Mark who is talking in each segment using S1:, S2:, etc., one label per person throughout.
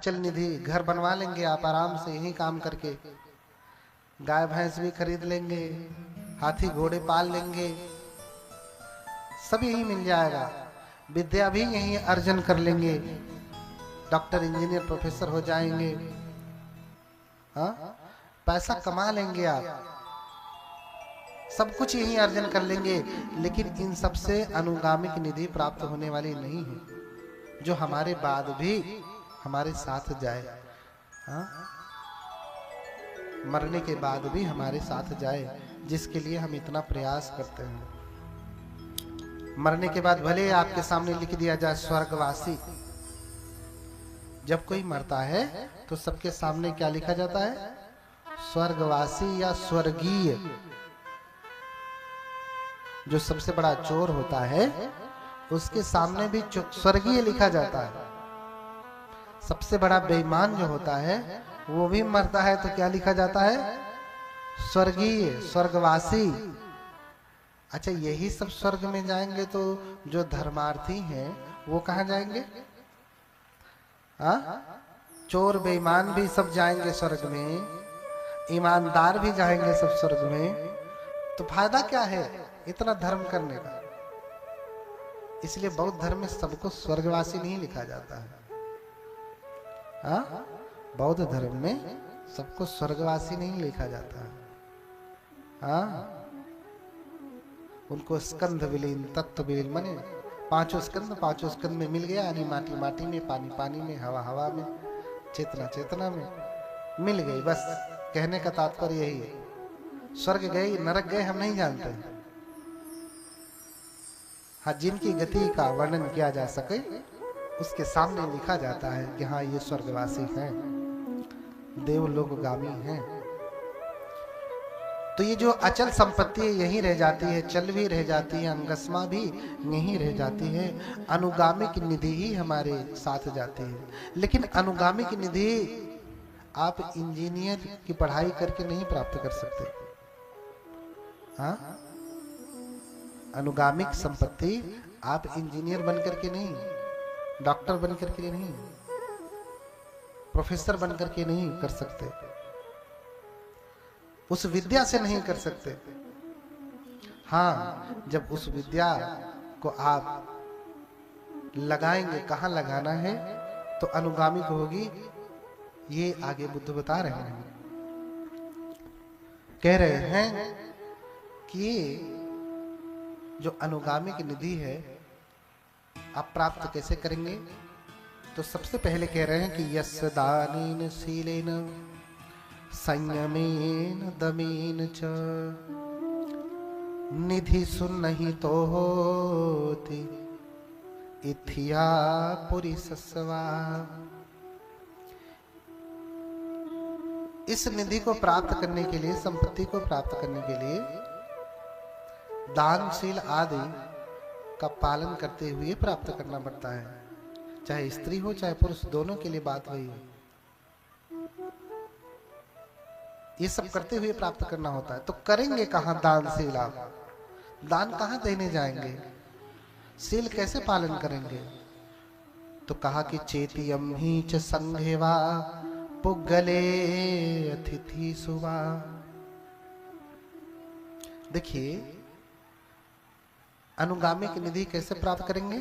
S1: अचल निधि घर बनवा लेंगे आप आराम से यही काम करके, गाय भैंस भी खरीद लेंगे, हाथी घोड़े पाल लेंगे, सब यही मिल जाएगा। विद्या भी यही अर्जन कर लेंगे, डॉक्टर इंजीनियर प्रोफेसर हो जाएंगे। हाँ, पैसा कमा लेंगे आप, सब कुछ यही अर्जन कर लेंगे। लेकिन इन सबसे अनुगामिक निधि प्राप्त होने वाली नहीं है जो हमारे बाद भी हमारे साथ जाए। हाँ, मरने के बाद भी हमारे साथ जाए, जिसके लिए हम इतना प्रयास करते हैं। मरने के बाद भले आपके सामने लिख दिया जाए स्वर्गवासी, जब कोई मरता है तो सबके सामने क्या लिखा जाता है? स्वर्गवासी या स्वर्गीय। जो सबसे बड़ा चोर होता है उसके सामने भी स्वर्गीय लिखा जाता है। सबसे बड़ा बेईमान जो होता है वो भी मरता है तो क्या लिखा जाता है? स्वर्गीय, स्वर्गवासी। अच्छा, यही सब स्वर्ग में जाएंगे तो जो धर्मार्थी हैं वो कहाँ जाएंगे? हाँ, चोर बेईमान भी सब जाएंगे स्वर्ग में, ईमानदार भी जाएंगे सब स्वर्ग में। तो फायदा क्या है इतना धर्म करने का? इसलिए बौद्ध धर्म में सबको स्वर्गवासी नहीं लिखा जाता है। हाँ, बौद्ध धर्म में सबको स्वर्गवासी नहीं लिखा जाता है। हाँ, उनको स्कंध विलीन, तत्व विलीन, माने पांचों स्कंध में मिल गया, यानी माटी माटी में, पानी पानी में, हवा हवा में, चेतना चेतना में मिल गई। बस कहने का तात्पर्य यही है। स्वर्ग गए नरक गए हम नहीं जानते। हाँ, जिनकी गति का वर्णन किया जा सके उसके सामने लिखा जाता है कि हाँ, ये स्वर्गवासी हैं, देवलोकगामी हैं। तो ये जो अचल संपत्ति यहीं रह जाती है, चल भी रह जाती है, अंगस्मा भी यहीं रह जाती है। अनुगामिक निधि ही हमारे साथ जाती है। लेकिन अनुगामिक निधि आप इंजीनियर की पढ़ाई करके नहीं प्राप्त कर सकते। हाँ, अनुगामिक संपत्ति आप इंजीनियर बन करके नहीं, डॉक्टर बन करके नहीं, प्रोफेसर बन करके नहीं कर सकते, उस विद्या से नहीं कर सकते। हाँ, जब उस विद्या को आप लगाएंगे, कहाँ लगाना है तो अनुगामिक होगी। ये आगे बुद्ध बता रहे हैं, कह रहे हैं कि जो अनुगामिक निधि है आप प्राप्त कैसे करेंगे? तो सबसे पहले कह रहे हैं कि यस्य दानेन शीलेन संयमेन दमेन च निधि सुन्नहि तो होति इथिया पुरिसस्वा। इस निधि को प्राप्त करने के लिए, संपत्ति को प्राप्त करने के लिए दानशील आदि का पालन करते हुए प्राप्त करना पड़ता है। चाहे स्त्री हो चाहे पुरुष, दोनों के लिए बात वही है। ये सब करते हुए प्राप्त करना होता है। तो करेंगे कहां दानशील? आप दान कहां देने जाएंगे? शील कैसे पालन करेंगे? तो कहा कि चेतियम ही च संघेवा पुगले अतिथि सुवा। देखिए, अनुगामिक निधि कैसे प्राप्त करेंगे?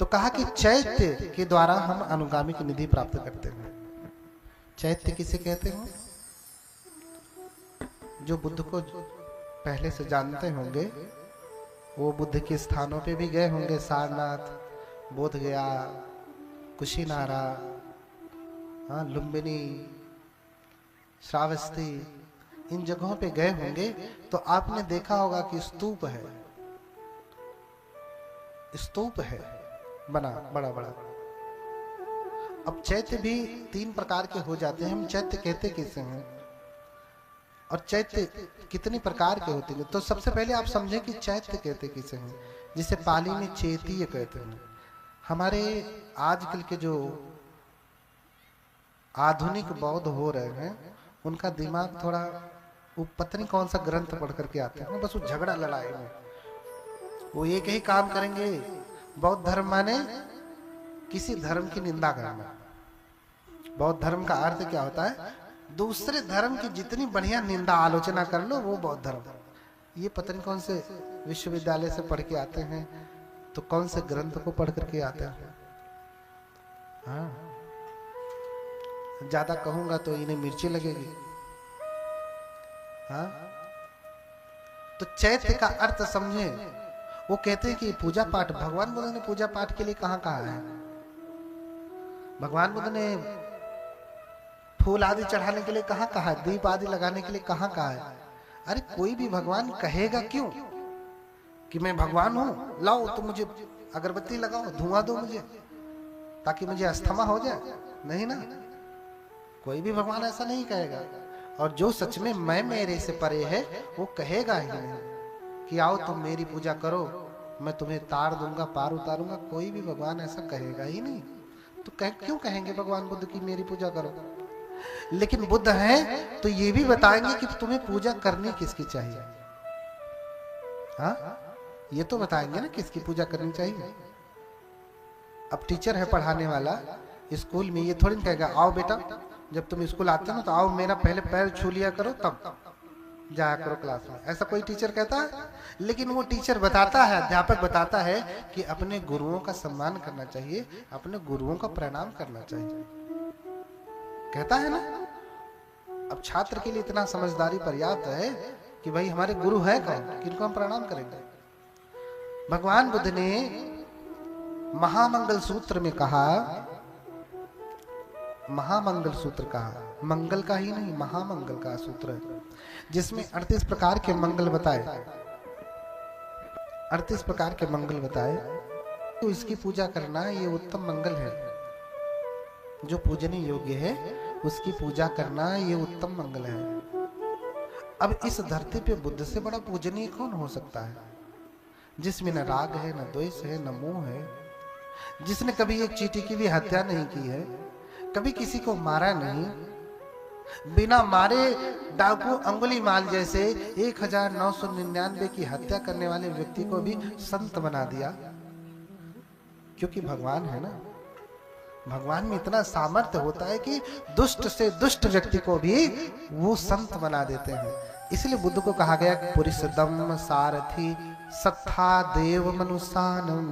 S1: तो कहा कि चैत्य के द्वारा हम अनुगामिक निधि प्राप्त करते हैं। चैत्य किसे कहते हैं? जो बुद्ध को पहले से जानते होंगे वो बुद्ध के स्थानों पे भी गए होंगे, सारनाथ, बोधगया, कुशीनारा, हाँ, लुम्बिनी, श्रावस्ती, इन जगहों पे गए होंगे तो आपने देखा होगा कि स्तूप है, स्तूप है बना बड़ा बड़ा। अब चैत्य भी तीन प्रकार के हो जाते हैं। हम चैत्य कहते किसे हैं और चैत्य कितने प्रकार के होते हैं? तो सबसे पहले आप समझें कि चैत्य कहते किसे हैं, जिसे पाली में चेतीय कहते हैं। हमारे आजकल के जो आधुनिक बौद्ध हो रहे हैं उनका दिमाग थोड़ा, वो पता नहीं कौन सा ग्रंथ पढ़ करके आते हैं, बस वो झगड़ा लड़ाई में वो एक ही काम करेंगे। बौद्ध धर्म माने किसी धर्म की निंदा करना। बौद्ध धर्म का अर्थ क्या होता है? दूसरे धर्म की जितनी बढ़िया निंदा आलोचना कर लो वो बौद्ध धर्म। ये पता नहीं कौन से विश्वविद्यालय से पढ़ के आते हैं, तो कौन से ग्रंथ को पढ़ करके आते हैं। हाँ, ज्यादा कहूंगा तो इन्हें मिर्ची लगेगी। हाँ, तो चैत्य का अर्थ समझे। वो कहते हैं कि पूजा पाठ, भगवान बुद्ध ने पूजा पाठ के लिए कहाँ कहा है? भगवान बुद्ध ने फूल आदि चढ़ाने के लिए कहाँ कहा है? दीप आदि लगाने के लिए कहाँ कहा है? अरे कोई भी भगवान कहेगा क्यों कि मैं भगवान हूं, लाओ तो मुझे अगरबत्ती लगाओ, धुआं दो मुझे ताकि मुझे अस्थमा हो जाए? नहीं ना, कोई भी भगवान ऐसा नहीं कहेगा। और जो सच में मैं मेरे से परे है वो कहेगा ही नहीं कि आओ तुम मेरी पूजा करो, मैं तुम्हें तार दूंगा, पार उतारूंगा। कोई भी भगवान ऐसा कहेगा ही नहीं। तो क्यों कहेंगे भगवान बुद्ध की मेरी पूजा करो? लेकिन बुद्ध हैं तो ये भी बताएंगे कि तुम्हें पूजा करनी किसकी चाहिए। हाँ, ये तो बताएंगे ना किसकी पूजा करनी चाहिए। अब टीचर है पढ़ाने वाला स्कूल में, ये थोड़ी ना कहेगा आओ बेटा जब तुम स्कूल आते हो ना तो आओ मेरा पहले पैर छू लिया करो तब जाया करो क्लास में। ऐसा कोई टीचर कहता है? लेकिन वो टीचर बताता है, अध्यापक बताता है कि अपने गुरुओं का सम्मान करना चाहिए, अपने गुरुओं का प्रणाम करना चाहिए, कहता है ना। अब छात्र के लिए इतना समझदारी पर्याप्त है कि भाई हमारे गुरु है कौन, किनको हम प्रणाम करेंगे। भगवान बुद्ध ने महामंगल सूत्र में कहा, महामंगल सूत्र कहा, मंगल का ही नहीं महामंगल का सूत्र है, जिसमें 38 प्रकार के मंगल बताए, 38 प्रकार के मंगल बताए। तो इसकी पूजा करना ये उत्तम मंगल है, जो पूजनीय योग्य है उसकी पूजा करना ये उत्तम मंगल है। अब इस धरती पे बुद्ध से बड़ा पूजनीय कौन हो सकता है, जिसमें न राग है, न द्वेष है, न मोह है, जिसने कभी एक चींटी की भी हत्या नहीं की है, कभी किसी को मारा नहीं, बिना मारे डाकू अंगुली माल जैसे 1999 की हत्या करने वाले व्यक्ति को भी संत बना दिया। क्योंकि भगवान है ना, भगवान में इतना सामर्थ्य होता है कि दुष्ट से दुष्ट व्यक्ति को भी वो संत बना देते हैं। इसलिए बुद्ध को कहा गया पुरुषोत्तम सारथी सत्था देव मनुष्यानम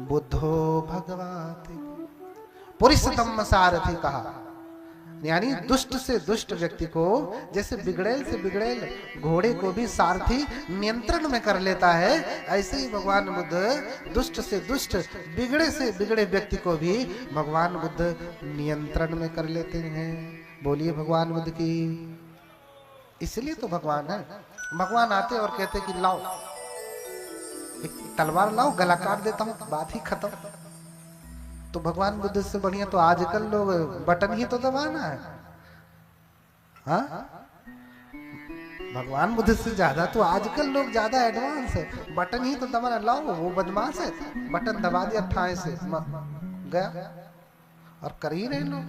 S1: बुद्धो भगवाति। पुरुषोत्तम सारथी कहा, यानी दुष्ट से दुष्ट व्यक्ति को, जैसे बिगड़ेल से बिगड़ेल घोड़े को भी सारथी नियंत्रण में कर लेता है, ऐसे ही भगवान बुद्ध दुष्ट से दुष्ट, बिगड़े से बिगड़े व्यक्ति को भी भगवान बुद्ध नियंत्रण में कर लेते हैं। बोलिए भगवान बुद्ध की। इसलिए तो भगवान है। भगवान आते और कहते कि लाओ एक तलवार लाओ, गला काट देता हूं, बात ही खत्म। तो भगवान बुद्ध से बढ़िया तो आजकल लोग बटन ही तो दबाना है। हाँ, भगवान बुद्ध से ज्यादा तो आजकल लोग ज्यादा एडवांस है, बटन ही तो दबाना। लाओ, वो बदमाश है, बटन दबा दिया ठाए से गया, और कर ही रहे लोग।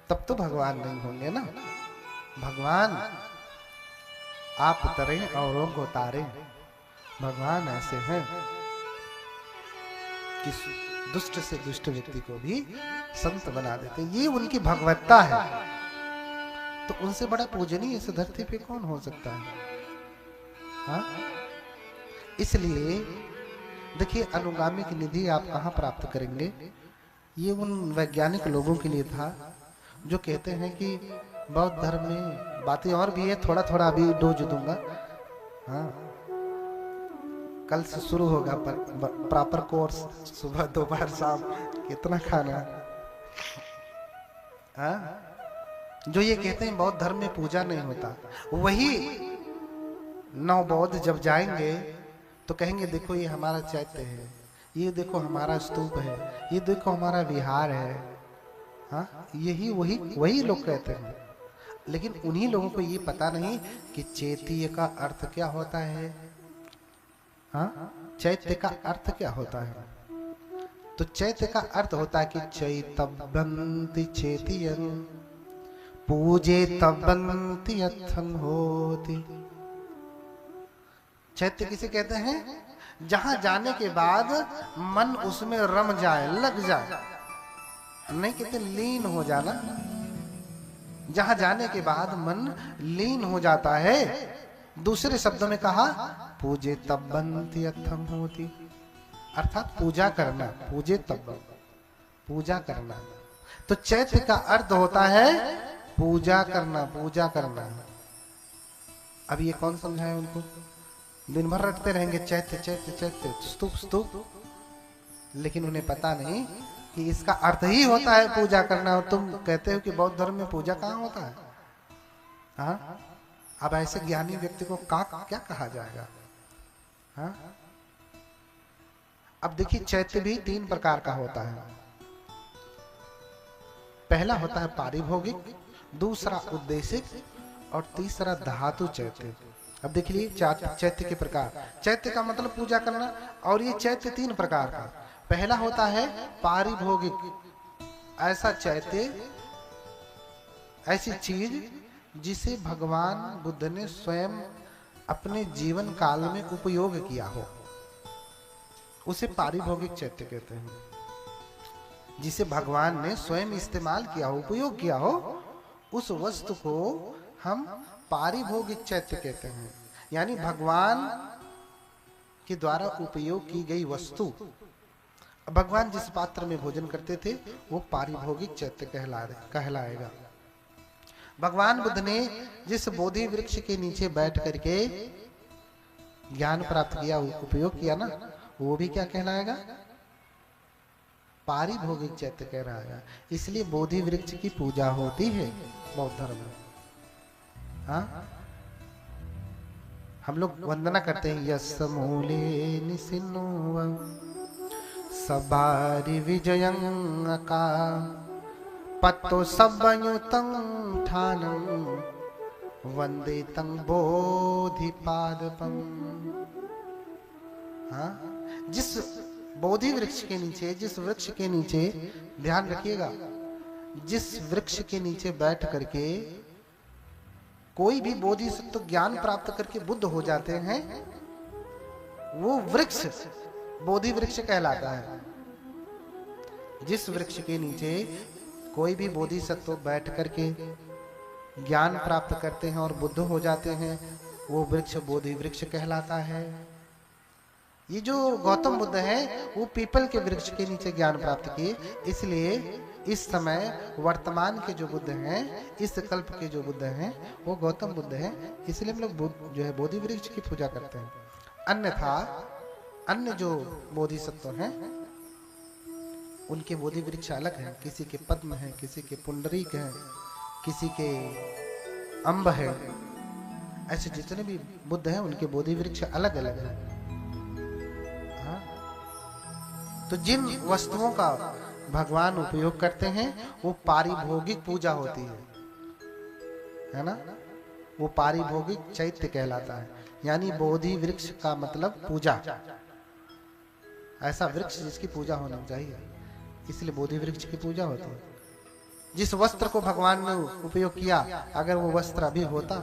S1: तब तो भगवान नहीं होंगे ना। भगवान आप उतरे औरों को उतारे। भगवान ऐसे हैं कि दुष्ट से दुष्ट व्यक्ति को भी संत बना देते, ये उनकी भगवत्ता है। तो उनसे बड़ा पूजनीय इस धरती पे कौन हो सकता है? हाँ? इसलिए देखिए, अनुगामी की निधि आप कहाँ प्राप्त करेंगे? ये उन वैज्ञानिक लोगों के लिए था जो कहते हैं कि बौद्ध धर्म में बातें और भी है, थोड़ा थोड़ा अभी डोज दूंगा। हाँ, कल से शुरू होगा प्रॉपर कोर्स, सुबह दोपहर शाम कितना खाना। हाँ, जो ये कहते हैं बौद्ध धर्म में पूजा नहीं होता, वही नौ बौद्ध जब जाएंगे तो कहेंगे देखो ये हमारा चैत्य है, ये देखो हमारा स्तूप है, ये देखो हमारा विहार है। हाँ, यही वही लोग कहते हैं। लेकिन उन्हीं लोगों को ये पता नहीं कि चैत्य का अर्थ क्या होता है। हाँ, चैत्य का अर्थ क्या होता है? तो चैत्य का अर्थ होता है कि चैतव्यन्ति चेतियन् पूजे तब्बन्ति यत्थं होति। चैत्य किसे कहते हैं? जहां जाने के बाद मन उसमें रम जाए, लग जाए, नहीं कहते लीन हो जाना। जहां जाने के बाद मन लीन हो जाता है। दूसरे शब्दों में कहा पूजे तब बनती अथम होती, अर्थात पूजा करना, पूजे तब, पूजा करना। तो चैत्य का अर्थ होता है पूजा करना, पूजा करना। अब ये कौन समझाए उनको? दिन भर रटते रहेंगे चैत्य चैत्य चैत्य, स्तूप स्तूप, लेकिन उन्हें पता नहीं कि इसका अर्थ ही होता है पूजा करना। और तुम कहते हो कि बौद्ध धर्म में पूजा कहाँ होता है? हाँ, अब ऐसे ज्ञानी व्यक्ति को क्या कहा जाएगा? हाँ, अब देखिए चैत्य भी 3 प्रकार का होता है। पहला होता है पारिभोगिक, दूसरा उद्देशिक और तीसरा धातु चैत्य। अब देख लीजिए चैत्य के प्रकार। चैत्य का मतलब पूजा करना, और ये चैत्य 3 प्रकार का। पहला होता है पारिभोगिक, ऐसा चैत्य, ऐसी चीज जिसे भगवान बुद्ध ने स्वयं अपने जीवन काल में उपयोग किया हो, उसे पारिभोगिक चैत्य कहते हैं। जिसे भगवान ने स्वयं इस्तेमाल किया हो, उपयोग किया हो, उस वस्तु को हम पारिभोगिक चैत्य कहते हैं। यानी भगवान के द्वारा उपयोग की गई वस्तु, भगवान जिस पात्र में भोजन करते थे वो पारिभोगिक चैत्य कहलाएगा। भगवान बुद्ध ने जिस बोधि वृक्ष के नीचे बैठ करके ज्ञान प्राप्त किया, उपयोग किया ना, वो भी क्या कहलाएगा? पारिभोगिक चैत्य कहलाएगा। इसलिए बोधि वृक्ष की पूजा होती है बौद्ध धर्म में। हाँ, हम लोग वंदना करते हैं, यस मूले निसिन्नो सबारि विजयं का पत्तो सबयुतं ठानं वंदे तं बोधिपादपं। हाँ, जिस बोधि वृक्ष के नीचे, जिस वृक्ष के नीचे, ध्यान रखिएगा, जिस वृक्ष के नीचे बैठ करके कोई भी बोधि सत्व ज्ञान प्राप्त करके बुद्ध हो जाते हैं, वो वृक्ष बोधि वृक्ष कहलाता है। जिस वृक्ष के नीचे कोई भी बोधि सत्व बैठ करके ज्ञान प्राप्त करते हैं और बुद्ध हो जाते हैं, वो वृक्ष बोधि वृक्ष कहलाता है। ये जो गौतम बुद्ध हैं वो पीपल के वृक्ष के नीचे ज्ञान प्राप्त किए, इसलिए इस समय वर्तमान के जो बुद्ध हैं, इस कल्प के जो बुद्ध हैं वो गौतम बुद्ध हैं। इसलिए हम लोग जो है बोधि वृक्ष की पूजा करते हैं। अन्यथा अन्य जो बोधिसत्व हैं उनके बोधि वृक्ष अलग हैं। किसी के पद्म है, किसी के पुंडरीक है, किसी के अम्ब है। ऐसे जितने भी बुद्ध हैं उनके बोधि वृक्ष अलग अलग हैं। तो जिन वस्तुओं का भगवान उपयोग करते हैं वो पारिभोगिक पूजा होती है ना, वो पारिभोगिक चैत्य कहलाता है। यानी बोधि वृक्ष का मतलब पूजा, ऐसा वृक्ष जिसकी पूजा होनी चाहिए, इसलिए बोधि वृक्ष की पूजा होती है। जिस वस्त्र को भगवान ने उपयोग किया, अगर वो वस्त्र अभी होता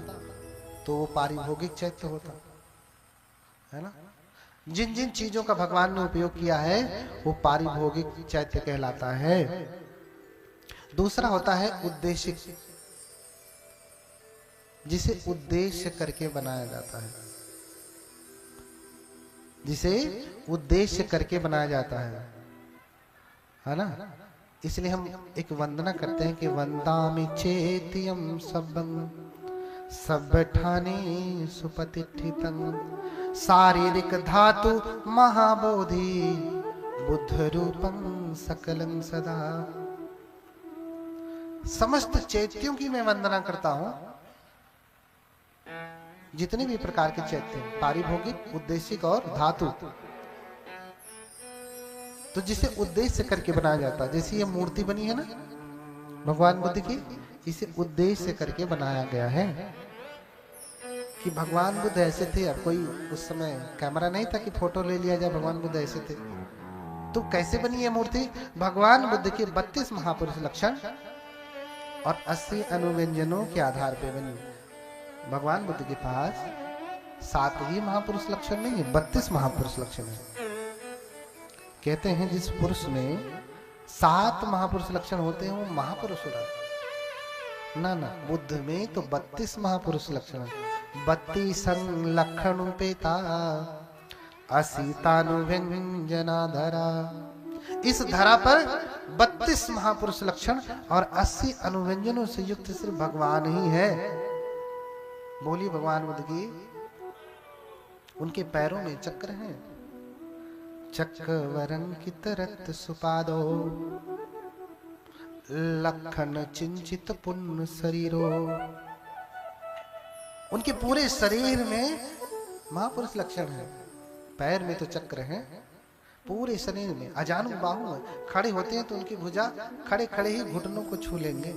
S1: तो वो पारिभोगिक चैत्य होता है ना। जिन जिन चीजों का भगवान ने उपयोग किया है वो पारिभोगिक चैत्य कहलाता है। दूसरा होता है उद्देशिक, जिसे उद्देश्य करके बनाया जाता है, जिसे उद्देश्य करके बनाया जाता है ना। इसलिए हम एक वंदना करते हैं कि वंदामि चेत्यम सबं सबठाने सुपतिष्ठितं शारीरिक धातु महाबोधि बुद्ध रूपं सकलं सदा। समस्त चैत्यों की मैं वंदना करता हूं, जितने भी प्रकार के चैत्य, पारिभोगिक, उद्देशिक और धातु। तो जिसे उद्देश्य करके बनाया जाता है, जैसे ये मूर्ति बनी है ना भगवान बुद्ध की, इसे उद्देश्य करके बनाया गया है कि भगवान बुद्ध ऐसे थे। अब कोई उस समय कैमरा नहीं था कि फोटो ले लिया जाए, भगवान बुद्ध ऐसे थे। तो कैसे बनी ये मूर्ति? भगवान बुद्ध के 32 महापुरुष लक्षण और 80 अनुव्यंजनों के आधार पे बनी। भगवान बुद्ध के पास 7 ही महापुरुष लक्षण नहीं है, 32 महापुरुष लक्षण है। कहते हैं जिस पुरुष में 7 महापुरुष लक्षण होते हैं वो महापुरुष होता है। ना ना, बुद्ध में तो 32 महापुरुष लक्षण है। 32 लक्षण उपेता असीतानुव्यंजनाधरा। इस धरा पर 32 महापुरुष लक्षण और 80 अनुव्यंजनों से युक्त सिर्फ भगवान ही है। बोली भगवान बुद्ध की। उनके पैरों में चक्र हैं, चक्रवरंकित रक्त सुपादो लखन चिंचित पुण्य शरीरो। उनके पूरे शरीर में महापुरुष लक्षण है। पैर में तो चक्र है, पूरे शरीर में अजानु बाहु है। खड़े होते हैं तो उनकी भुजा खड़े खड़े ही घुटनों को छू लेंगे।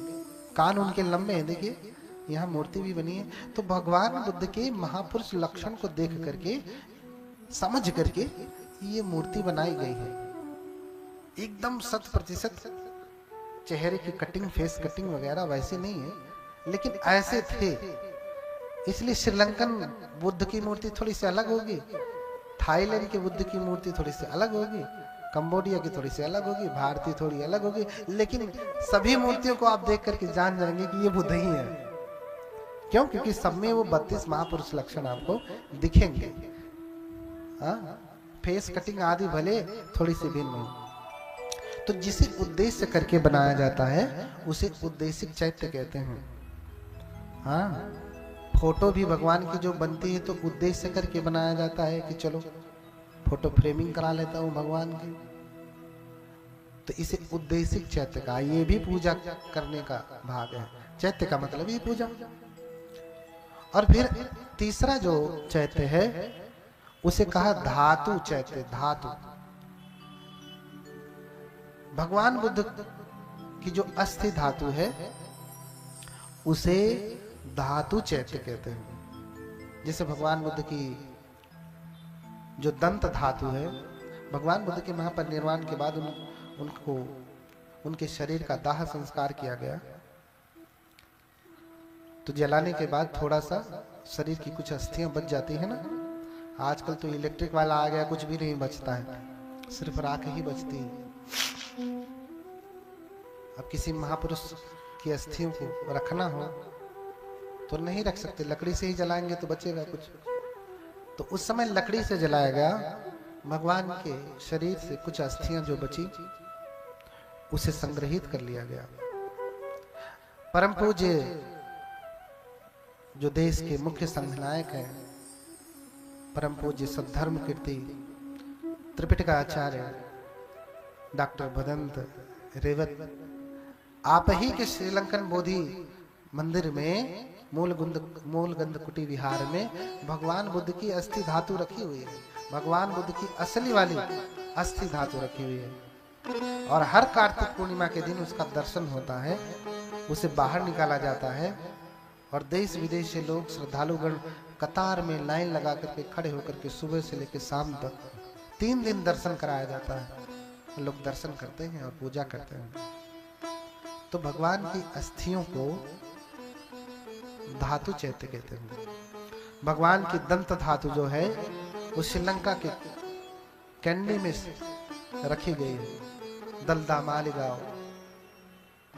S1: कान उनके लंबे हैं, देखिए यहाँ मूर्ति भी बनी है। तो भगवान बुद्ध के महापुरुष लक्षण को देख करके, समझ करके ये मूर्ति बनाई गई है। एकदम 100% चेहरे की कटिंग, फेस कटिंग वगैरह वैसे नहीं है, लेकिन ऐसे थे। इसलिए श्रीलंकन बुद्ध की मूर्ति थोड़ी सी अलग होगी, थाईलैंड के बुद्ध की मूर्ति थोड़ी सी अलग होगी, कंबोडिया की थोड़ी सी अलग होगी, भारतीय थोड़ी अलग होगी, लेकिन सभी मूर्तियों को आप देख करके जान जाएंगे कि ये बुद्ध ही है। क्यों? क्योंकि सब में वो 32 महापुरुष लक्षण आपको दिखेंगे। फेस कटिंग आदि भले थोड़ी सी भिन्न हो। तो जिसे उद्देश्य करके बनाया जाता है उसे उद्देशिक चैत्य कहते हैं। हाँ, फोटो भी भगवान की जो बनती है तो उद्देश्य करके बनाया जाता है कि चलो फोटो फ्रेमिंग करा लेता हूं भगवान की, तो इसे उद्देशिक चैत्य का, ये भी पूजा करने का भाग है। चैत्य का मतलब ही पूजा। और फिर तीसरा जो चैत्य है उसे कहा धातु चैत्य। धातु, भगवान बुद्ध की जो अस्थि धातु है उसे धातु चैत्य कहते हैं। जैसे भगवान बुद्ध की जो दंत धातु है, भगवान बुद्ध के महापरिनिर्वाण के बाद उनको उनके शरीर का दाह संस्कार किया गया, तो जलाने के बाद थोड़ा सा शरीर की कुछ अस्थियां बच जाती है ना। आजकल तो इलेक्ट्रिक वाला आ गया, कुछ भी नहीं बचता है, सिर्फ राख ही बचती है। अब किसी महापुरुष की अस्थियों को रखना हो तो नहीं रख सकते, लकड़ी से ही जलाएंगे तो बचेगा कुछ। तो उस समय लकड़ी से जलाया गया, भगवान के शरीर से कुछ अस्थियां जो बची उसे संग्रहित कर लिया गया। परम पूज्य जो देश के मुख्य संघनायक हैं, परम पूज्य सद्धर्म कीर्ति त्रिपिटका आचार्य डॉक्टर भदंत रेवत, आप ही के श्रीलंकन बोधि मंदिर में मूलगंध कुटी विहार में भगवान बुद्ध की अस्थि धातु रखी हुई है। भगवान बुद्ध की असली वाली अस्थि धातु रखी हुई है। और हर कार्तिक पूर्णिमा के दिन उसका दर्शन होता है, उसे बाहर निकाला जाता है और देश विदेश से लोग श्रद्धालुगण कतार में लाइन लगा करके खड़े होकर के सुबह से लेकर शाम तक 3 दिन दर्शन कराया जाता है। लोग दर्शन करते हैं और पूजा करते हैं। तो भगवान की अस्थियों को धातु चैत्य कहते हैं। भगवान की दंत धातु जो है वो श्रीलंका के कैंडी में रखी गई है, दलदा मालीगांव।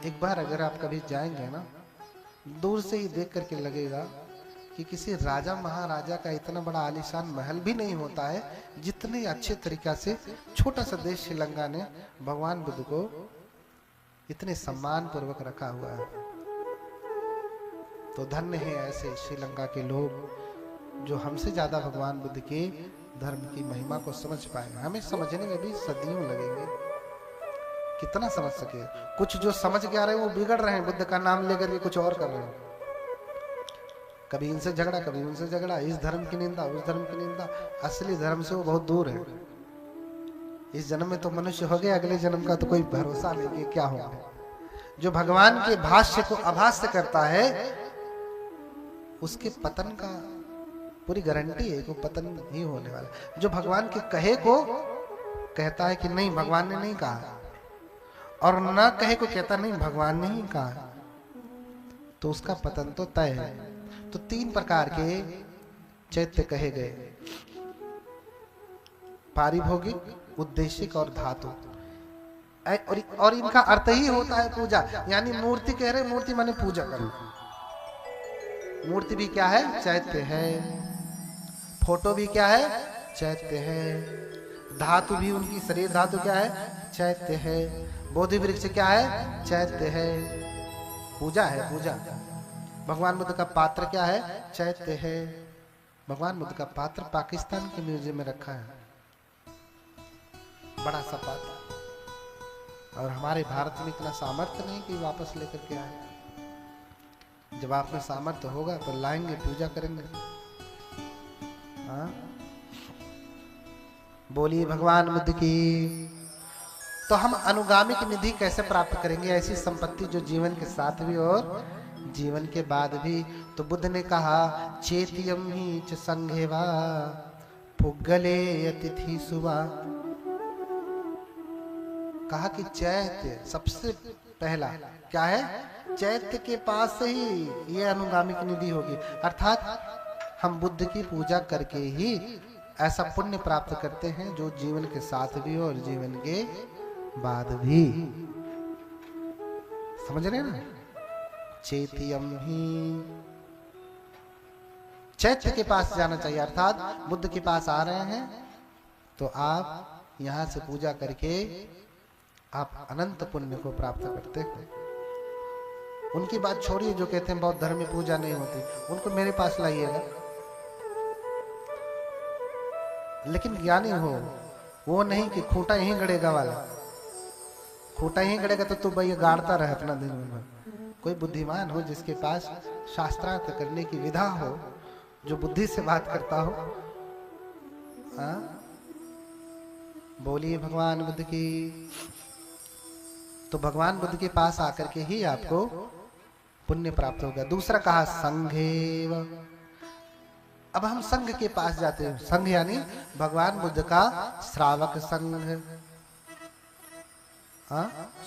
S1: एक बार अगर आप कभी जाएंगे ना, दूर से ही देख करके लगेगा कि किसी राजा महाराजा का इतना बड़ा आलीशान महल भी नहीं होता है, जितने अच्छे तरीका से छोटा सा देश श्रीलंका ने भगवान बुद्ध को इतने सम्मान पूर्वक रखा हुआ है। तो धन्य है ऐसे श्रीलंका के लोग जो हमसे ज्यादा भगवान बुद्ध के धर्म की महिमा को समझ पाए। हमें समझने में भी सदियों लगेंगे, कितना समझ सके। कुछ जो समझ के आ रहे हैं वो बिगड़ रहे हैं, बुद्ध का नाम लेकर के कुछ और कर रहे हैं। कभी इनसे झगड़ा, कभी उनसे झगड़ा, इस धर्म की निंदा, उस धर्म की निंदा। असली धर्म से वो बहुत दूर है। इस जन्म में तो मनुष्य हो गया, अगले जन्म का तो कोई भरोसा नहीं कि क्या होगा। जो भगवान के भाष्य को अभाष्य करता है उसके पतन का पूरी गारंटी है कि पतन ही होने वाला। जो भगवान के कहे को कहता है कि नहीं भगवान ने नहीं कहा, और ना कहे को कहता नहीं भगवान ने ही कहा, तो उसका पतन तो तय है। तो 3 प्रकार के चैत्य कहे गए। पारिभोगिक, उद्देशिक और धातु। और इनका अर्थ ही होता है पूजा। यानी मूर्ति कह रहे, मूर्ति माने पूजा करो। मूर्ति भी क्या है? चैत्य है। फोटो भी क्या है? चैत्य है। धातु भी उनकी शरीर धातु क्या है? चैत्य है। बोधि वृक्ष क्या है? चैत्य है। पूजा है, पूजा। भगवान बुद्ध का पात्र क्या है? चैत्य है। भगवान बुद्ध का पात्र पाकिस्तान के म्यूजियम में रखा है, बड़ा सा पात्र। और हमारे भारत में इतना सामर्थ्य नहीं कि वापस लेकर के आए। जब आप में सामर्थ्य होगा तो लाएंगे, पूजा करेंगे। हाँ, बोलिए भगवान बुद्ध की। तो हम अनुगामिक निधि कैसे प्राप्त करेंगे? ऐसी संपत्ति जो जीवन के साथ भी और जीवन के बाद भी। तो बुद्ध ने कहा, चेतियम ही च संघेवा पुग्गले अतिथि सुवा। कहा कि चैत्य सबसे पहला क्या है? चैत्य के पास से ही ये अनुगामिक निधि होगी। अर्थात हम बुद्ध की पूजा करके ही ऐसा पुण्य प्राप्त करते हैं जो जीवन के साथ भी और जीवन के बाद भी। समझ रहे ना? चेतियम ही, चैत्य के पास जाना चाहिए। अर्थात बुद्ध के पास आ रहे हैं तो आप यहां से पूजा करके आप अनंत पुण्य को प्राप्त करते हैं। उनकी बात छोड़िए जो कहते हैं बौद्ध धर्म में पूजा नहीं होती, उनको मेरे पास लाइएगा। लेकिन ज्ञानी हो, वो नहीं कि खूंटा यहीं गड़ेगा वाला। खूंटा यहीं गड़ेगा तो तू भैया गाड़ता रहे अपना दिन भर। कोई बुद्धिमान हो जिसके पास शास्त्रार्थ करने की विधा हो, जो बुद्धि से बात करता हो। बोलिए भगवान बुद्ध की। तो भगवान बुद्ध के पास आकर के ही आपको पुण्य प्राप्त होगा। दूसरा कहा संघेव। अब हम संघ के पास जाते हैं। संघ यानी भगवान बुद्ध का श्रावक संघ।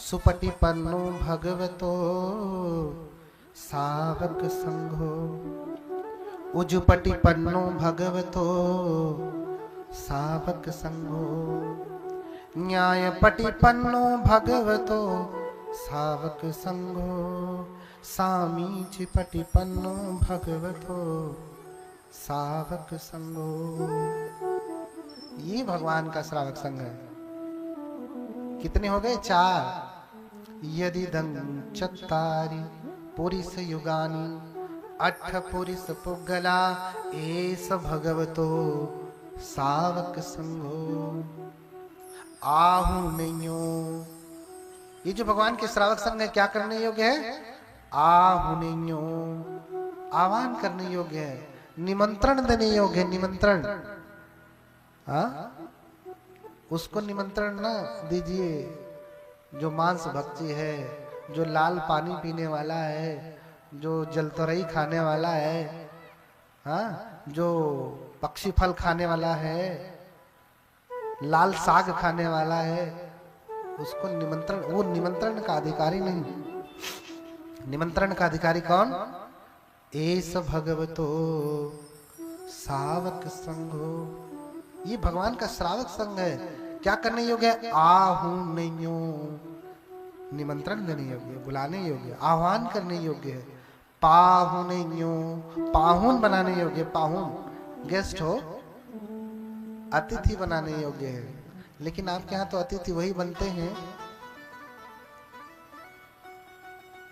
S1: सुपटिपन्नो भगवतो सावक संघो। उजुपटिपन्नो भगवतो सावक संघो। न्यायपटिपन्नो भगवतो सावक संघो। सामीचिपटिपन्नो भगवतो सावक संघो। ये भगवान का श्रावक संघ है। कितने हो गए? 4। यदि चत्तारि पुरिस युगानि अठ पुरिस पुग्गला एस भगवतो सावक संघो। आहुनयो। ये जो भगवान के श्रावक संघ है क्या करने योग्य है? आहुनयो, आह्वान करने योग्य है, निमंत्रण देने योग्य है। निमंत्रण, उसको निमंत्रण ना दीजिए जो मांस भक्षी है, जो लाल पानी पीने वाला है, जो जलतरई खाने वाला है, जो पक्षी फल खाने वाला है, लाल साग खाने वाला है। उसको निमंत्रण, वो निमंत्रण का अधिकारी नहीं। निमंत्रण का अधिकारी कौन? एस भगवतो सावक संघो। ये भगवान का श्रावक संघ है। क्या करने योग्य है? आहुनयो, निमंत्रण देने योग्य, बुलाने योग्य, आह्वान करने योग्य है। पाहुनयो, पाहुन बनाने योग्य। पाहुन गेस्ट हो, अतिथि बनाने योग्य है। लेकिन आपके यहाँ तो अतिथि वही बनते हैं,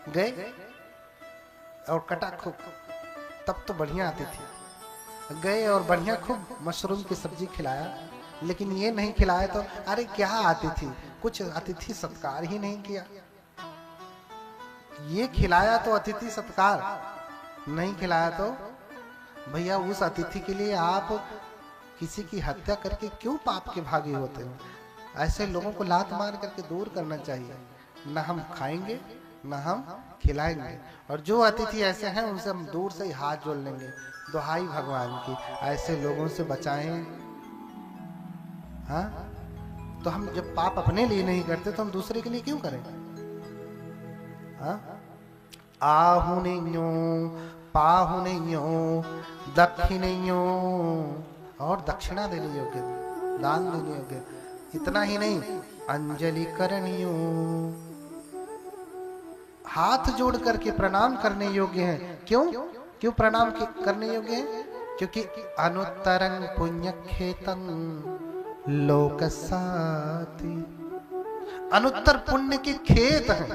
S1: गए और कटा खूब, तब तो बढ़िया अतिथि। गए और बढ़िया खूब मशरूम की सब्जी खिलाया, लेकिन ये नहीं खिलाया तो अरे क्या अतिथि, कुछ अतिथि सत्कार ही नहीं किया। ये खिलाया तो अतिथि सत्कार, नहीं खिलाया तो भैया उस अतिथि के लिए आप किसी की हत्या करके क्यों पाप के भागी होते हो? ऐसे लोगों को लात मार करके दूर करना चाहिए। न हम खाएंगे न हम खिलाएंगे। और जो अतिथि ऐसे हैं उनसे हम दूर से ही हाथ जोड़ लेंगे। दुहाई भगवान की, ऐसे लोगों से बचाएं। तो हम जब पाप अपने लिए नहीं करते तो हम दूसरे के लिए क्यों करें? आहुनिन्यो पाहुनियों दक्षिणियों, और दक्षिणा देने योग्य, दान देने योग्य। इतना ही नहीं, अंजलि करणियों, हाथ जोड़ करके प्रणाम करने योग्य हैं। क्यों क्यों प्रणाम करने योग्य हैं? क्योंकि अनुत्तरं पुण्य खेतन लोकसाति, अनुत्तर पुण्य के खेत हैं।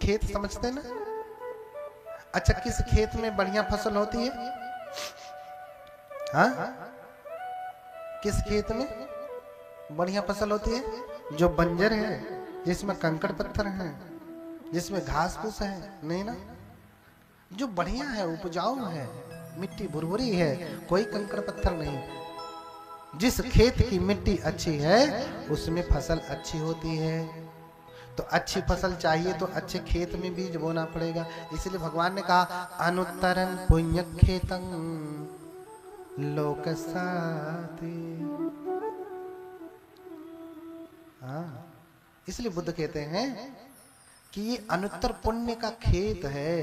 S1: खेत समझते हैं ना? अच्छा, किस खेत में बढ़िया फसल होती है? हाँ, किस खेत में बढ़िया फसल होती है? जो बंजर है, जिसमें कंकड़ पत्थर हैं, जिसमें घास फूस है, नहीं ना? जो बढ़िया है, उपजाऊ है, मिट्टी भुरभुरी है, कोई कंकड़ पत्थर नहीं। जिस खेत की मिट्टी अच्छी है उसमें फसल अच्छी होती है। तो अच्छी फसल चाहिए तो अच्छे खेत में बीज बोना पड़ेगा। इसलिए भगवान ने कहा अनुत्तरं पुण्य खेतं लोकसाति। हाँ, इसलिए बुद्ध कहते हैं कि ये अनुत्तर पुण्य का खेत है।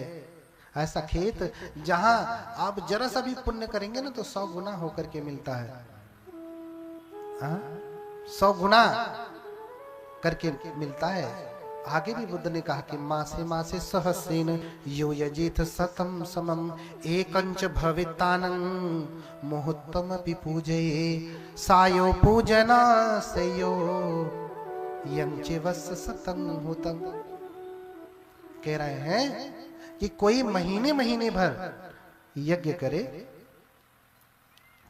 S1: ऐसा खेत जहां आप जरा सा भी पुण्य करेंगे ना तो 100 गुना होकर के मिलता है। 100 गुना करके मिलता है। आगे भी बुद्ध ने कहा कि मासे मासे सहस्रेन यो यजेत शतं समम एकंच भवितानं मुहूर्तमपि पूजये सायो पूजना सयो यंच वस शतं हुतं। कह रहे हैं कि कोई महीने महीने भर यज्ञ करे।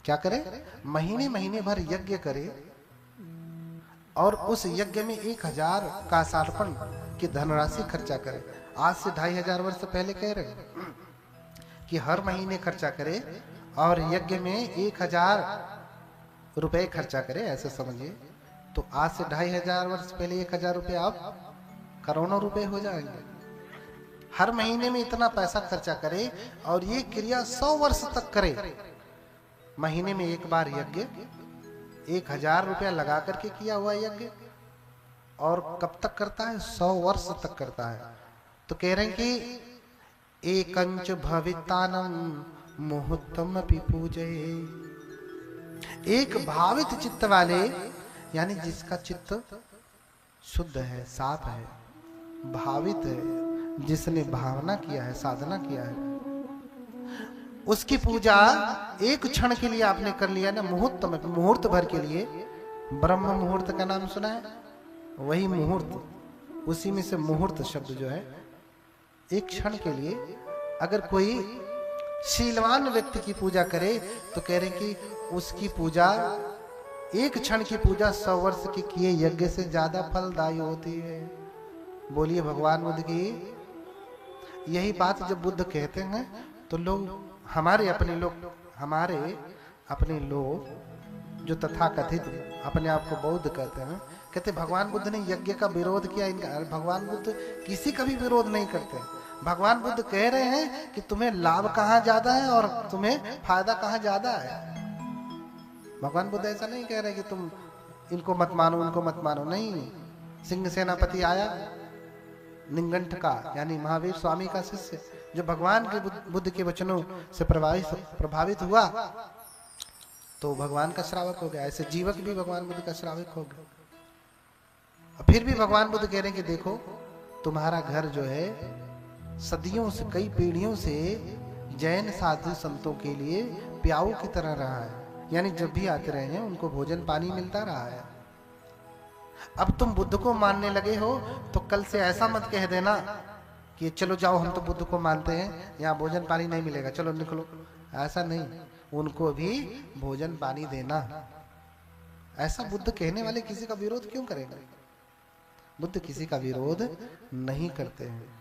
S1: क्या करे? महीने महीने भर यज्ञ करे और उस यज्ञ में 1000 का सार्पण की धनराशि खर्चा करे। आज से 2500 वर्ष पहले कह रहे कि हर महीने खर्चा करे और यज्ञ में 1000 रुपए खर्चा करे, ऐसे समझिए। तो आज से 2500 वर्ष पहले 1000 रुपए आप करोड़ों रुपए हो जाएंगे। हर महीने में इतना पैसा खर्चा करे और ये क्रिया 100 वर्ष तक करे। महीने में एक बार यज्ञ, 1000 रुपया लगा करके किया हुआ यज्ञ, और कब तक करता है? 100 वर्ष तक करता है। तो कह रहे हैं कि एकंच भवितानं मुहूर्तमपि पूजये। एक भावित चित्त वाले, यानी जिसका चित्त शुद्ध है, साफ है, भावित है, जिसने भावना किया है, साधना किया है, उसकी पूजा एक क्षण के लिए आपने कर लिया ना, मुहूर्त में, मुहूर्त भर के लिए। ब्रह्म मुहूर्त का नाम सुना है? वही मुहूर्त, उसी में से मुहूर्त शब्द जो है, एक क्षण के लिए अगर कोई शीलवान व्यक्ति की पूजा करे तो कह रहे कि उसकी पूजा, एक क्षण की पूजा 100 वर्ष के किए यज्ञ से ज्यादा फलदायी होती है। बोलिए भगवान बुद्ध की। यही बात जब बुद्ध कहते हैं तो लोग, हमारे अपने लोग जो तथाकथित अपने आप को बौद्ध कहते हैं, कहते भगवान बुद्ध ने यज्ञ का विरोध किया। इनका भगवान बुद्ध किसी का भी विरोध नहीं करते। भगवान बुद्ध कह रहे हैं कि तुम्हें लाभ कहाँ ज्यादा है और तुम्हें फायदा कहाँ ज्यादा है। भगवान बुद्ध ऐसा नहीं कह रहे कि तुम इनको मत मानो, उनको मत मानो। नहीं, सिंह सेनापति आया, निंगंठ का यानी महावीर स्वामी का शिष्य, जो भगवान के बुद्ध के वचनों से प्रभावित हुआ तो भगवान का श्रावक हो गया। ऐसे जीवक भी भगवान बुद्ध का श्रावक हो गया। फिर भी भगवान बुद्ध कह रहे हैं कि देखो, तुम्हारा घर जो है सदियों से, कई पीढ़ियों से जैन साधु संतों के लिए प्याऊ की तरह रहा है। यानी जब भी आते रहे हैं उनको भोजन पानी मिलता रहा है। अब तुम बुद्ध को मानने लगे हो तो कल से ऐसा मत कह देना कि चलो जाओ, हम तो बुद्ध को मानते हैं, यहाँ भोजन पानी नहीं मिलेगा, चलो निकलो। ऐसा नहीं, उनको भी भोजन पानी देना। ऐसा बुद्ध कहने वाले किसी का विरोध क्यों करेंगे? बुद्ध किसी का विरोध नहीं करते हैं।